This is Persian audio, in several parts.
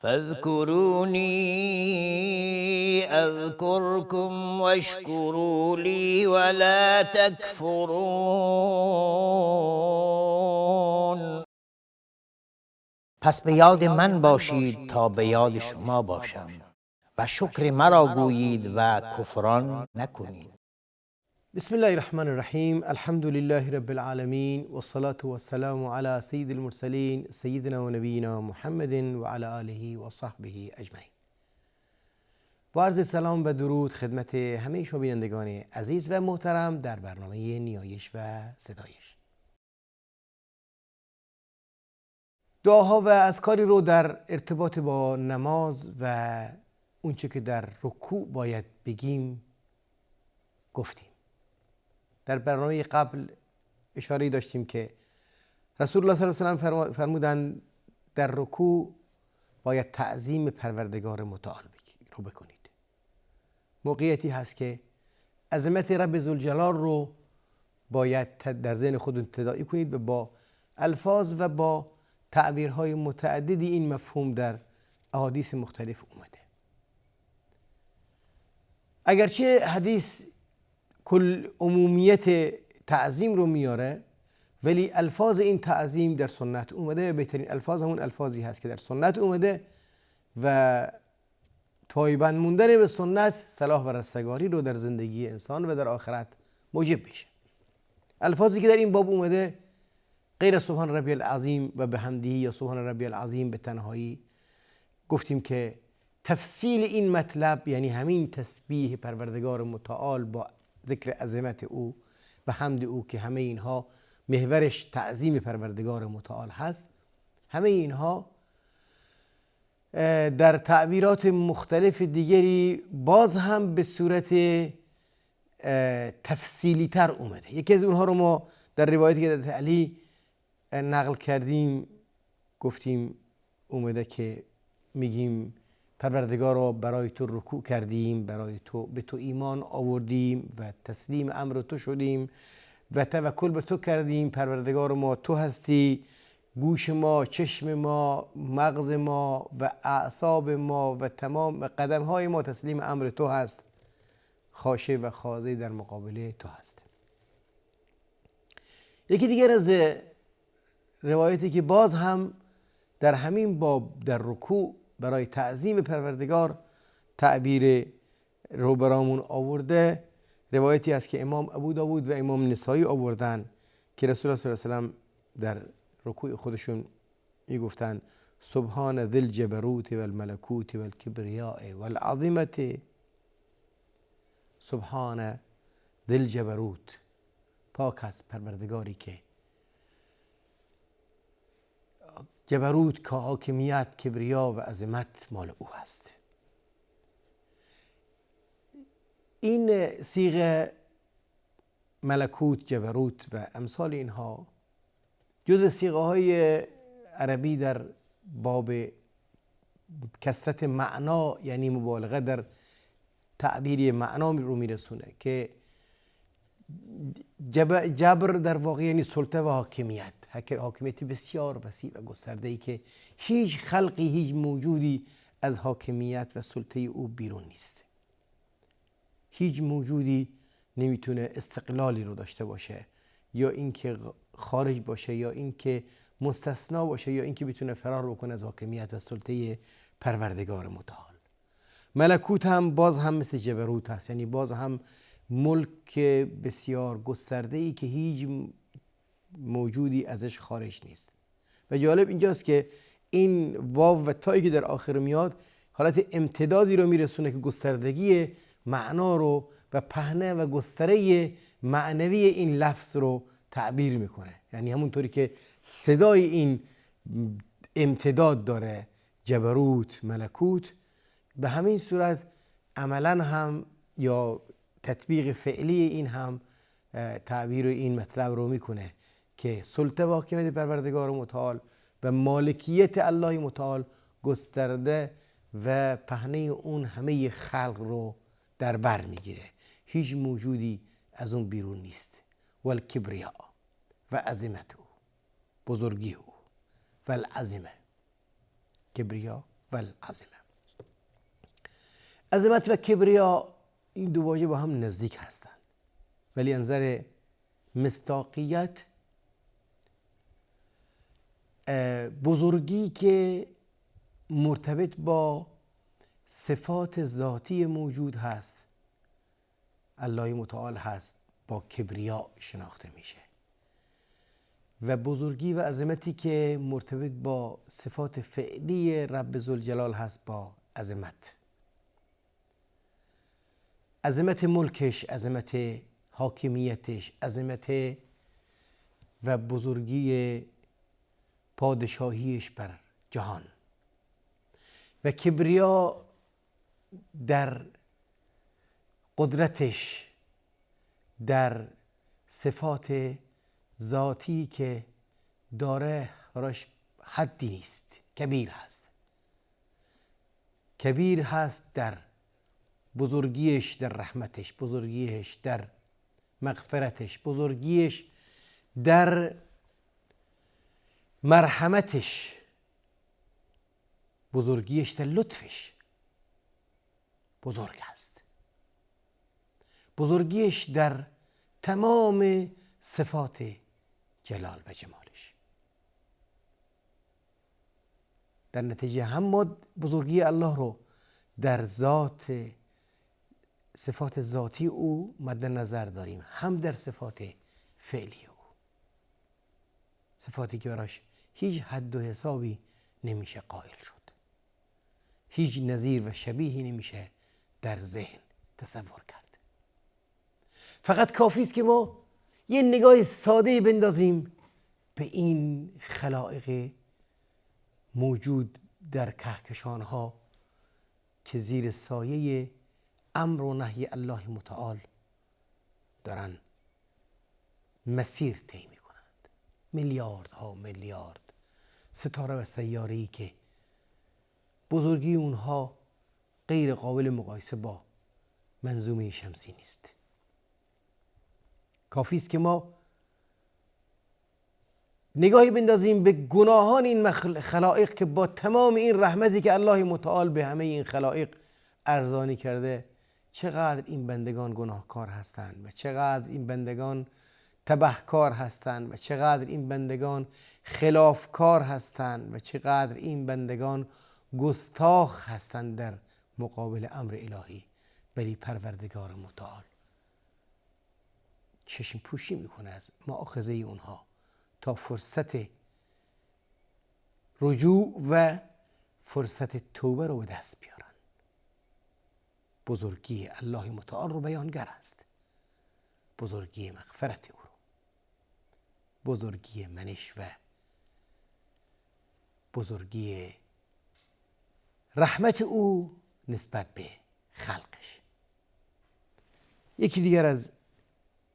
فاذكروني اذكركم واشکروا لی ولا تکفرون. پس به یاد من باشید تا به یاد شما باشم و شکر مرا گویید و کفران نکنید. بسم الله الرحمن الرحیم. الحمد لله رب العالمین والصلاة والسلام علی سید المرسلین سیدنا و نبینا محمد و علی آله و صحبه اجمعین. با عرض سلام و درود خدمت همه شما بینندگان عزیز و محترم در برنامه نیایش و ستایش. دعاها و اذکاری رو در ارتباط با نماز و اونچه که در رکوع باید بگیم گفتیم. در برنامه قبل اشاره داشتیم که رسول الله صلی الله علیه و سلم فرمودند در رکوع باید تعظیم پروردگار متعال رو بکنید. موقعیتی هست که عظمت رب ذوالجلال رو باید در ذهن خودتون تداعی کنید و با الفاظ و با تعبیرهای متعددی این مفهوم در احادیث مختلف اومده. اگرچه حدیث کل عمومیت تعظیم رو میاره، ولی الفاظ این تعظیم در سنت اومده. بهترین الفاظ همون الفاظی هست که در سنت اومده و پایبند موندن به سنت صلاح و رستگاری رو در زندگی انسان و در آخرت موجب میشه. الفاظی که در این باب اومده غیر سبحان ربی العظیم و بحمده یا سبحان ربی العظیم به تنهایی، گفتیم که تفصیل این مطلب یعنی همین تسبیح پروردگار متعال با ذکر عظمت او و حمد او که همه اینها محورش تعظیم پروردگار متعال هست، همه اینها در تعبیرات مختلف دیگری باز هم به صورت تفصیلی تر اومده. یکی از اونها رو ما در روایتی که در علی نقل کردیم گفتیم اومده که میگیم پروردگارا برای تو رکوع کردیم، برای تو به تو ایمان آوردیم و تسلیم امر تو شدیم و توکل به تو کردیم. پروردگار ما تو هستی، گوش ما، چشم ما، مغز ما و اعصاب ما و تمام قدم های ما تسلیم امر تو هست، خاشع و خاضع در مقابل تو هست. یکی دیگر از روایتی که باز هم در همین باب در رکوع برای تعظیم پروردگار تعبیر رو برامون آورده، روایتی است که امام ابو داود و امام نسائی آوردن که رسول الله صلی الله علیه و سلم در رکوع خودشون میگفتن سبحان ذی الجبروت و الملکوت و الکبریاء و العظمت. سبحان ذی الجبروت، پاک است پروردگاری که جبروت که حاکمیت، کبریا و عظمت مال او هست. این صیغه ملکوت، جبروت و امثال اینها جزو صیغه های عربی در باب کثرت معنا یعنی مبالغه در تعبیر معنا رو میرسونه که جبر در واقع یعنی سلطه و حاکمیت، حاکمیت بسیار وسیع و گسترده‌ای که هیچ خلقی، هیچ موجودی از حاکمیت و سلطه او بیرون نیست. هیچ موجودی نمیتونه استقلالی رو داشته باشه یا اینکه خارج باشه یا اینکه مستثنا باشه یا اینکه بتونه فرار بکنه از حاکمیت و سلطه پروردگار متعال. ملکوت هم باز هم مثل جبروت هست، یعنی باز هم ملک بسیار گسترده‌ای که هیچ موجودی ازش خارج نیست. و جالب اینجاست که این واو و تایی که در آخر میاد حالت امتدادی رو میرسونه که گستردگی معنا رو و پهنه و گستره معنوی این لفظ رو تعبیر میکنه. یعنی همونطوری که صدای این امتداد داره جبروت، ملکوت، به همین صورت عملا هم یا تطبیق فعلی این هم تعبیر این مطلب رو میکنه که سلطه و حاکمیت پروردگار متعال و مالکیت الله متعال گسترده و پهنه اون همه خلق رو در بر میگیره. هیچ موجودی از اون بیرون نیست. و الکبریا و عظمت او، بزرگی او، و العظمه، کبریا و العظمه. عظمت و کبریا این دو واژه با هم نزدیک هستند، ولی از نظر مصداقیت بزرگی که مرتبط با صفات ذاتی موجود هست، الله متعال هست، با کبریا شناخته میشه، و بزرگی و عظمتی که مرتبط با صفات فعلی رب ذوالجلال هست با عظمت. عظمت ملکش، عظمت حاکمیتش، عظمت و بزرگی پادشاهیش بر جهان، و کبریا در قدرتش، در صفات ذاتی که داره راش حدی نیست. کبیر هست، کبیر هست در بزرگیش، در رحمتش، بزرگیش در مغفرتش، بزرگیش در مرحمتش، بزرگیش در لطفش. بزرگ است، بزرگیش در تمام صفات جلال و جمالش. در نتیجه هم ما بزرگی الله رو در ذات، صفات ذاتی او مد نظر داریم، هم در صفات فعلی او، صفاتی که براش هیچ حد و حسابی نمیشه قائل شد، هیچ نظیر و شبیهی نمیشه در ذهن تصور کرد. فقط کافی است که ما یه نگاه ساده بندازیم به این خلائق موجود در کهکشانها که زیر سایه امر و نهی الله متعال دارن مسیر طی میکنند. میلیاردها میلیارد ستاره و سیاره‌ای که بزرگی اونها غیر قابل مقایسه با منظومه شمسی نیست. کافی است که ما نگاهی بندازیم به گناهان این خلائق که با تمام این رحمتی که الله متعال به همه این خلائق ارزانی کرده، چقدر این بندگان گناهکار هستند و چقدر این بندگان تبهکار هستند و چقدر این بندگان خلافکار هستند و چقدر این بندگان گستاخ هستند در مقابل امر الهی. ولی پروردگار متعال چشم پوشی میکنه از مؤاخذه اونها تا فرصت رجوع و فرصت توبه رو به دست بیارن. بزرگی الله متعال رو بیانگر است، بزرگی مغفرت او رو، بزرگی منش و بزرگی رحمت او نسبت به خلقش. یکی دیگر از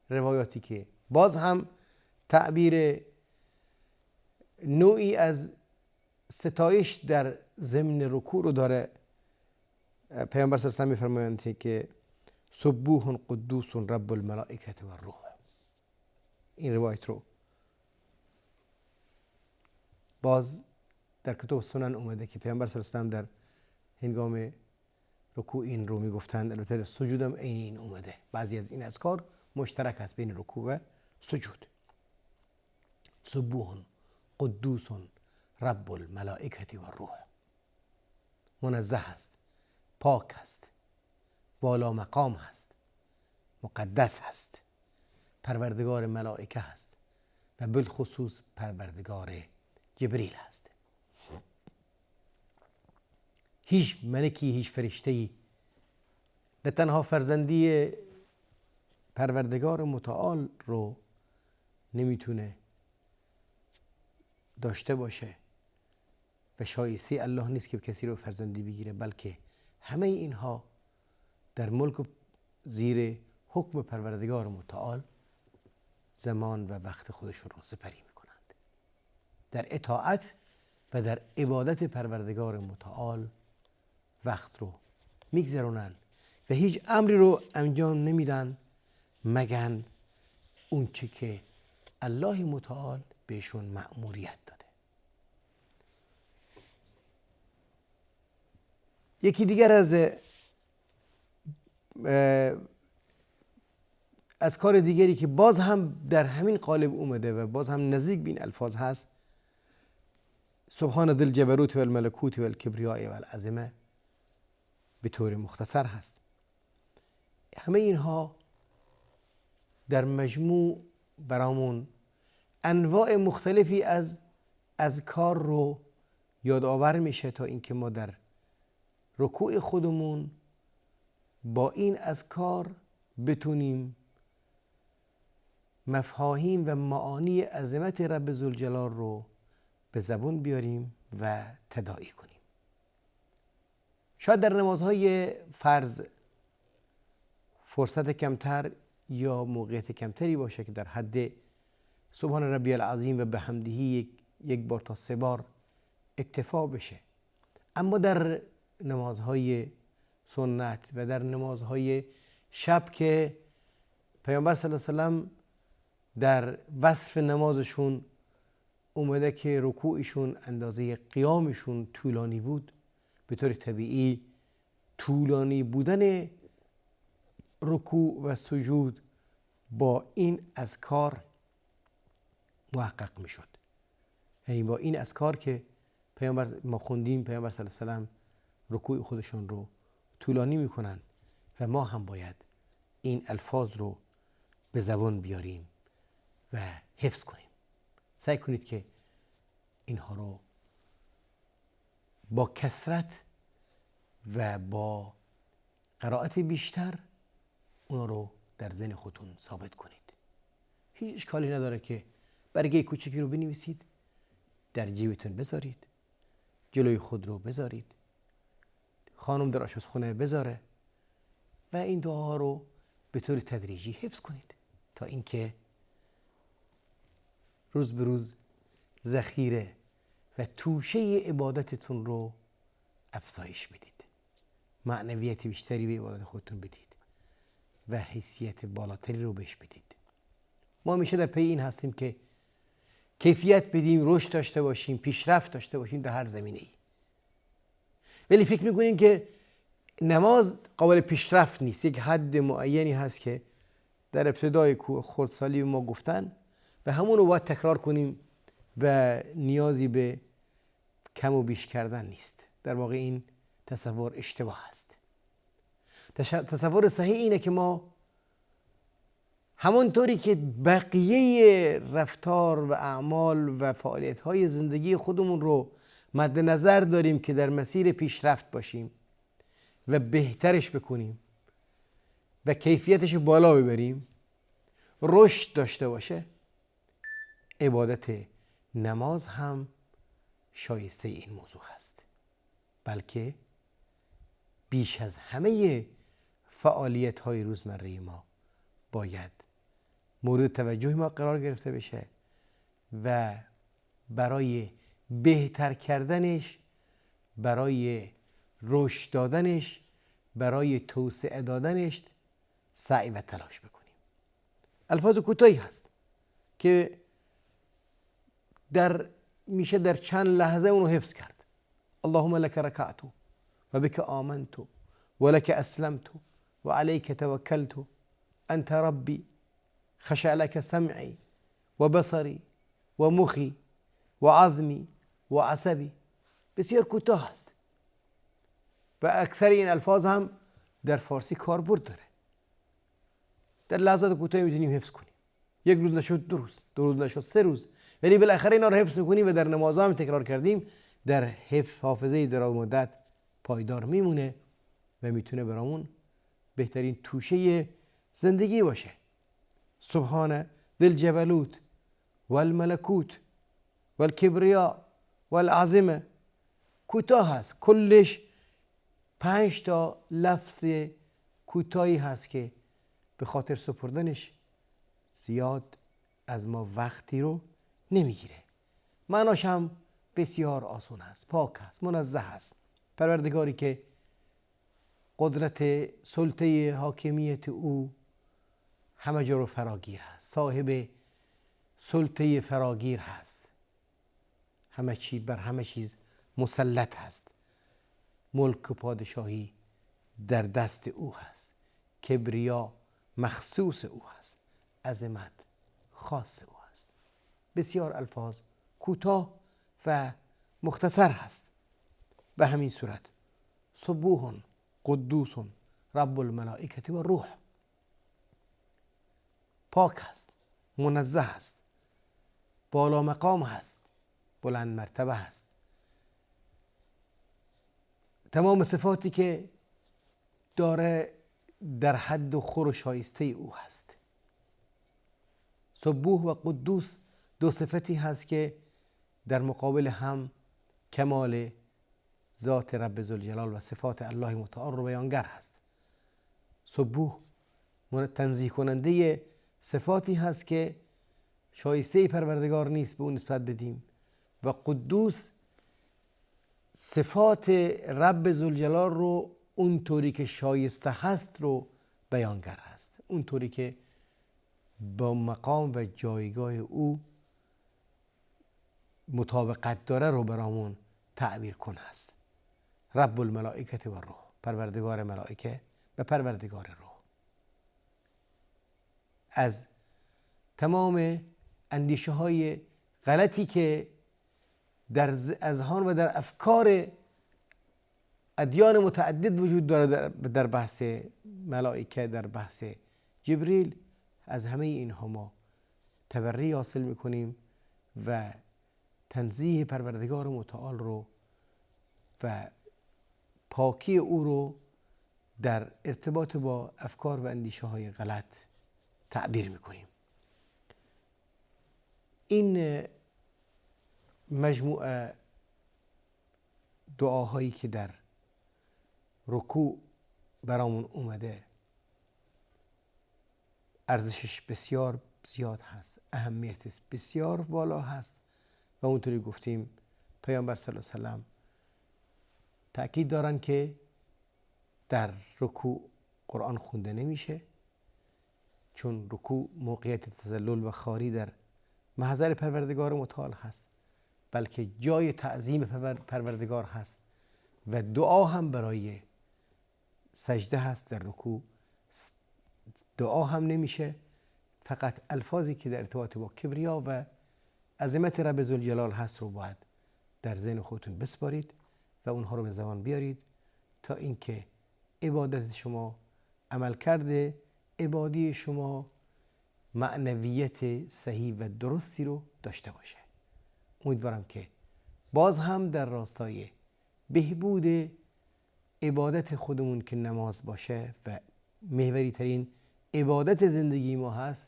روایاتی که باز هم تعبیر نوعی از ستایش در ضمن رکوع رو داره، پیامبر صلی الله علیه و آله می‌فرمایند که سبوح قدوس رب الملائکه و الروح. این روایت رو باز در کتب سنن اومده که پیامبر صلی الله علیه و آله در هنگام رکوع این رو میگفتند. البته در سجود هم عین این اومده. بعضی از این اذکار مشترک است بین رکوع و سجود. سبوح قدوس رب الملائکه و الروح. منزه است، پاک است، والا مقام است، مقدس است، پروردگار ملائکه است و بالخصوص پروردگار جبریل است. هیچ ملکی، هیچ فرشته‌ای نه تنها فرزندی پروردگار متعال رو نمیتونه داشته باشه و شایسته الله نیست که کسی رو فرزندی بگیره، بلکه همه اینها در ملک و زیر حکم پروردگار متعال زمان و وقت خودشون رو سپری میکنند، در اطاعت و در عبادت پروردگار متعال وقت رو میگذرونن و هیچ امری رو انجام نمیدن مگر اون چه که الله متعال بهشون مأموریت داده. یکی دیگر از کار دیگری که باز هم در همین قالب اومده و باز هم نزدیک به این الفاظ هست، سبحان ذی الجبروت و الملکوت و الکبریاء و العظمه به طور مختصر هست. همه اینها در مجموع برامون انواع مختلفی از کار رو یادآور میشه تا اینکه ما در رکوع خودمون با این اذکار بتونیم مفاهیم و معانی عظمت رب ذوالجلال رو به زبون بیاریم و تداعی کنیم. شاید در نمازهای فرض فرصت کمتر یا موقعیت کمتری باشه که در حد سبحان ربی العظیم و بحمدهی یک بار تا 3 بار اکتفا بشه، اما در نمازهای سنت و در نمازهای شب که پیامبر صلی الله علیه و سلم در وصف نمازشون اومده که رکوعشون اندازه قیامشون طولانی بود، به طور طبیعی طولانی بودن رکوع و سجود با این اذکار محقق میشد. یعنی با این اذکار که ما خوندیم، پیامبر صلی الله علیه و سلم رکوع خودشون رو طولانی میکنن و ما هم باید این الفاظ رو به زبان بیاریم و حفظ کنیم. سعی کنید که اینها رو با کثرت و با قرائت بیشتر اونا رو در ذهن خودتون ثابت کنید. هیچ اشکالی نداره که برگه کوچکی رو بنویسید، در جیبتون بذارید، جلوی خود رو بذارید، خانم در آشپزخونه بذاره و این دعاها رو به طور تدریجی حفظ کنید تا اینکه روز به روز ذخیره و توشه عبادتتون رو افزایش بدید، معنویت بیشتری به عبادت خودتون بدید و حیثیت بالاتری رو بهش بدید. ما همیشه در پی این هستیم که کیفیت بدیم، رشد داشته باشیم، پیشرفت داشته باشیم در هر زمینه‌ای. ولی فکر می‌کنیم که نماز قابل پیشرفت نیست. یک حد معینی هست که در ابتدای خردسالی ما گفتن و همون رو باید تکرار کنیم و نیازی به کم و بیش کردن نیست. در واقع این تصور اشتباه است. تصور صحیح اینه که ما همونطوری که بقیه رفتار و اعمال و فعالیت‌های زندگی خودمون رو مد نظر داریم که در مسیر پیشرفت باشیم و بهترش بکنیم و کیفیتش بالا ببریم، رشد داشته باشه، عبادت نماز هم شایسته این موضوع هست. بلکه بیش از همه فعالیت‌های روزمره ما باید مورد توجه ما قرار گرفته بشه و برای بهتر کردنش، برای رشد دادنش، برای توسعه دادنش سعی و تلاش بکنیم. الفاظ کوتاهی هست که میشه در چند لحظه اونو حفظ کرد. اللهم لك ركعت و بك آمنت و لك اسلمت و عليك توكلت انت ربي خشع لك سمعي و بصري و مخي و عظمي و عصبي. بسیار کوتاه هست و اکثر این الفاظ هم در فارسی کاربرد داره. در لحظات کوتاهی میتونیم حفظ کنیم. یک روز نشد 2 روز، 2 روز نشد 3 روز، ولی بالاخره اینا رو حفظ میکنیم و در نمازها هم تکرار کردیم، در حافظه دراز مدت پایدار میمونه و میتونه برامون بهترین توشه زندگی باشه. سبحان ذی الجبروت و الملکوت و الکبریاء و العظمه کوتاه هست، کلش 5 تا لفظ کوتاهی هست که به خاطر سپردنش زیاد از ما وقتی رو نمیگیره. معناش هم بسیار آسان است، پاک است، منزه است. پروردگاری که قدرت سلطه حاکمیت او همه جا رو فراگیر هست، صاحب سلطه فراگیر هست، همه چی بر همه چیز مسلط هست ملک و پادشاهی در دست او هست، کبریا مخصوص او هست، عظمت خاص او هست. بسیار الفاظ کوتاه و مختصر هست. به همین صورت سبوح قدوس رب الملائکه و روح، پاک هست، منزه هست، بالا مقام هست، بلند مرتبه هست. تمام صفاتی که داره در حد و خور و شایسته او هست. سبوح و قدوس دو صفتی هست که در مقابل هم کمال ذات رب ذوالجلال و صفات الله متعال رو بیانگر هست. سبوح تنزیه کننده صفاتی هست که شایسته پروردگار نیست به اون نسبت بدیم، و قدوس صفات رب ذوالجلال رو اونطوری که شایسته هست رو بیانگر هست، اونطوری که با مقام و جایگاه او مطابقت داره رو برامون تعبیر کن هست. رب الملائکه و روح، پروردگار ملائکه و پروردگار روح. از تمام اندیشه های غلطی که در اذهان و در افکار ادیان متعدد وجود داره در بحث ملائکه، در بحث جبریل، از همه اینها ما تبری حاصل میکنیم و تنزیه پروردگار متعال رو و پاکی او رو در ارتباط با افکار و اندیشه های غلط تعبیر میکنیم. این مجموعه دعاهایی که در رکوع برامون اومده ارزشش بسیار زیاد هست، اهمیتش بسیار والا هست و اونطوری گفتیم پیامبر صلی الله علیه و سلم تأکید دارن که در رکوع قرآن خونده نمیشه، چون رکوع موقعیت تذلل و خواری در محضر پروردگار متعال هست، بلکه جای تعظیم پروردگار هست و دعا هم برای سجده هست. در رکوع دعا هم نمیشه، فقط الفاظی که در ارتباط با کبریا و عظمت رب ذوالجلال هست رو باید در ذهن خودتون بسپارید و اونها رو به زبان بیارید تا اینکه عبادت شما، عملکرد عبادی شما معنویت صحیح و درستی رو داشته باشه. امیدوارم که باز هم در راستای بهبود عبادت خودمون که نماز باشه و محوری ترین عبادت زندگی ما هست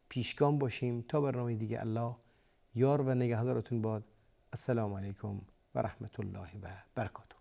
پیشگام باشیم. تا برنامه دیگه الله یار و نگهدارتون باد. السلام علیکم و رحمت الله و برکاته.